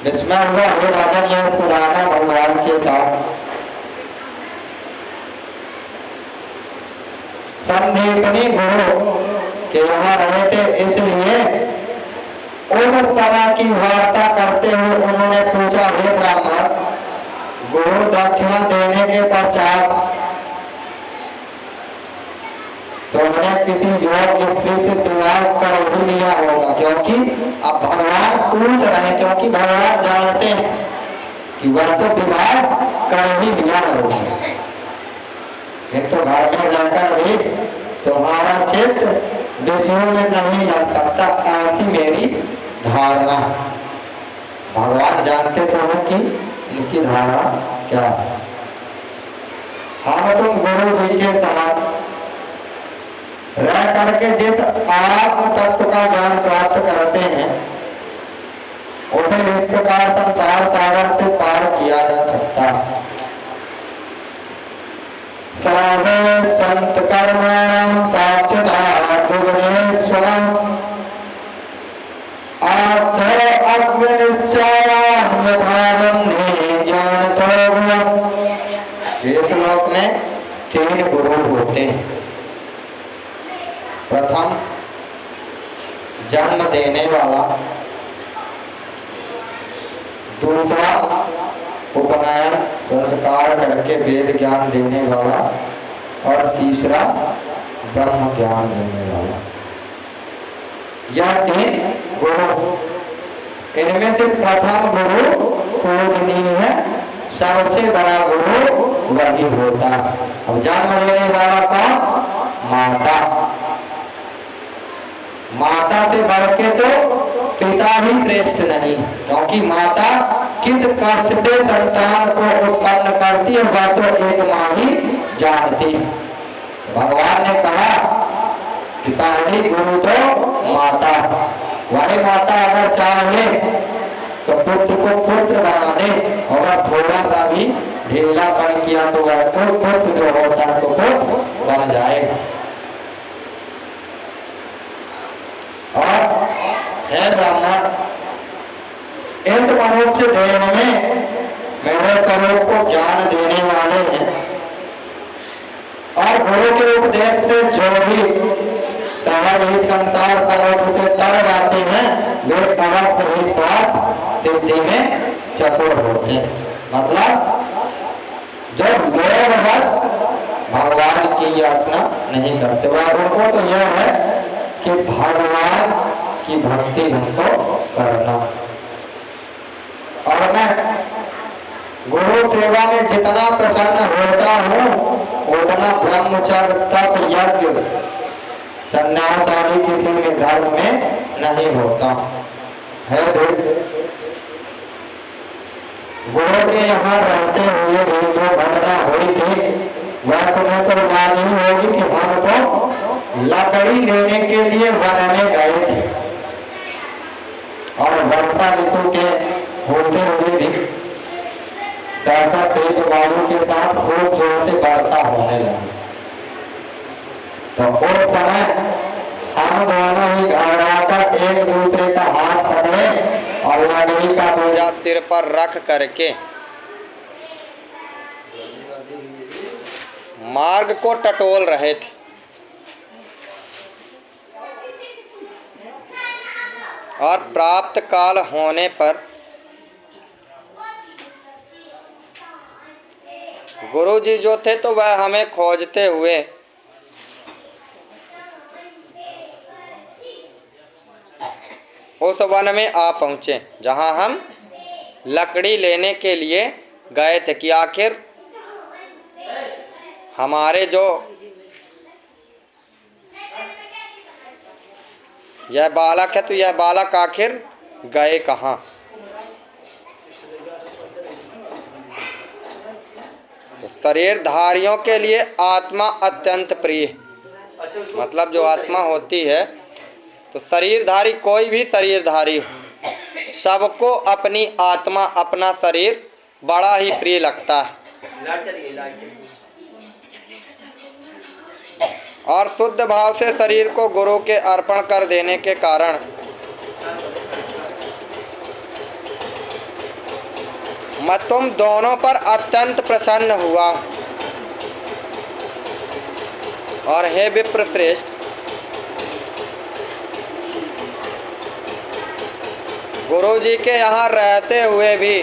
विस्मय हुआ हे राजन यह पुराना भगवान के साथ संदीपनी गुरु के यहाँ रहे थे, इसलिए उस समय की वार्ता करते हुए उन्होंने पूछा, हे ब्राह्मण, गुरु दक्षिणा देने के पश्चात तुमने किसी योग्य स्त्री से विवाह कर ही लिया होगा, क्योंकि अब भगवान पूछ रहे, क्योंकि भगवान जानते हैं कि वह तो विवाह कर ही लिया होगा। एक तो घर में जाकर भी तुम्हारा चित्त विषयों में नहीं लग सकता, ऐसी मेरी धारणा। भगवान जानते तो हैं कि इनकी धारणा क्या है। हम तुम गुरु जी के साथ रह करके जिस आत्म तत्व का ज्ञान प्राप्त करते हैं, उसे इस प्रकार संसार सागर से पार किया जा सकता है। साधु संत कर्मणां साक्षात् दुर्गेश्वरं आत्मा अग्निश्चयां यथावन्ने ज्ञानतो। इस श्लोक में 3 गुरु होते हैं। प्रथम जन्म देने वाला, दूसरा उपनयन संस्कार करके वेद ज्ञान देने वाला, और तीसरा ब्रह्म ज्ञान देने वाला। यह 3 गुरु। इनमें से प्रथम गुरु पूजनीय है, सबसे बड़ा गुरु वही होता है। अब जन्म देने वाला कौन? माता। माता से बढ़ के तो पिता ही श्रेष्ठ नहीं, क्योंकि माता किस कष्ट से संतान को उत्पन्न करती है वह तो एक माँ ही जानती। भगवान ने कहा कि पहली गुरु तो माता। वही माता अगर चाहे तो पुत्र को पुत्र बना दे, अगर थोड़ा सा भी ढीलापन किया तो वह पुत्र जो होता है तो पुत्र बन जाएगा। और हे ब्राह्मण, इस मनुष्य देह में मेरे स्वरूप को ज्ञान देने वाले हैं, और गुरु के उपदेश से जो भी सहज ही संसार समुद्र से तर जाते हैं, वे अवश्य ही साथ सिद्धि में चतुर होते हैं। मतलब जो लोग बस भगवान की याचना नहीं करते, वह उनको तो यह है कि भगवान की भक्ति हमको करना। और मैं गुरु सेवा में जितना प्रसन्न होता हूँ, उतना ब्रह्मचर्य, तप, यज्ञ, संन्यास आदि किसी भी धर्म में नहीं होता है। गुरु के यहाँ रहते हुए भी जो घटना हुई थी, वह तुम्हें तो याद ही होगी कि हम तो लकड़ी लेने के लिए वन में गए थे, और वर्षा ऋतु के होते हुए भी सहसा तेज वायु के साथ खूब जोर से वर्षा होने लगी। तो उस समय हम दोनों ही घबराकर एक दूसरे का हाथ पकड़े और लकड़ी का बोझा सिर पर रख करके मार्ग को टटोल रहे थे। और प्राप्त काल होने पर गुरु जी जो थे तो वह हमें खोजते हुए उस वन में आ पहुँचे जहाँ हम लकड़ी लेने के लिए गए थे, कि आखिर हमारे जो यह बालक है तो यह बालक आखिर गए कहाँ। तो शरीरधारियों के लिए आत्मा अत्यंत प्रिय है। मतलब जो आत्मा होती है, तो शरीरधारी कोई भी शरीरधारी हो, सबको अपनी आत्मा, अपना शरीर बड़ा ही प्रिय लगता है। और शुद्ध भाव से शरीर को गुरु के अर्पण कर देने के कारण मैं तुम दोनों पर अत्यंत प्रसन्न हुआ और हे विप्रश्रेष्ठ, गुरु जी के यहाँ रहते हुए भी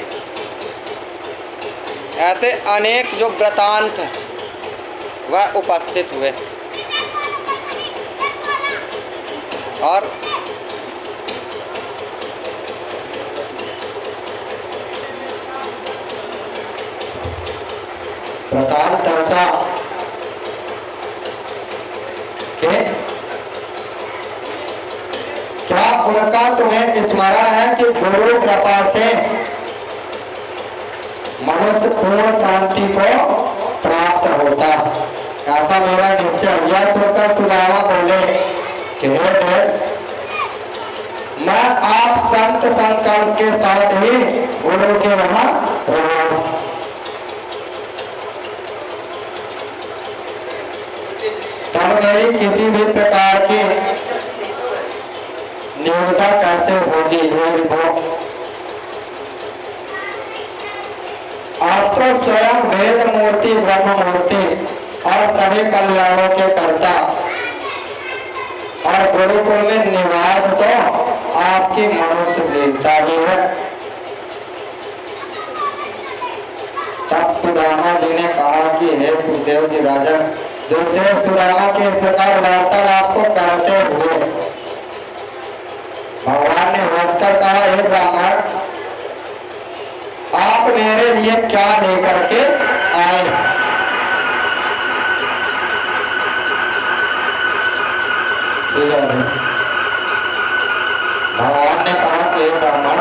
ऐसे अनेक जो वृतांत वह उपस्थित हुए और वृतांत ऐसा कि क्या उनका तुम्हें स्मरण है कि गुरु कृपा से मनुष्य पूर्ण शांति को प्राप्त होता, ऐसा मेरा निश्चय। यह सुनकर सुदामा बोले कि हे देव, मैं आप संत संकल्प के साथ ही गुरु के वहां रहूं। तब मेरी किसी भी प्रकार की नियोजता कैसे होगी? आप तो स्वयं वेद मूर्ति, ब्रह्म मूर्ति और सभी कल्याणों के कर्ता और गुरुकुल में निवास तो आपकी मनुष्य देवता ही है। तब सुदामा जी ने कहा कि हे सुखदेव जी राजन, दूसरे सुदामा के इस प्रकार वार्तालाप को करते हुए भगवान ने हंसकर कहा, हे ब्राह्मण, आप मेरे लिए क्या लेकर के आए? भगवान ने कहा कि हे ब्राह्मण,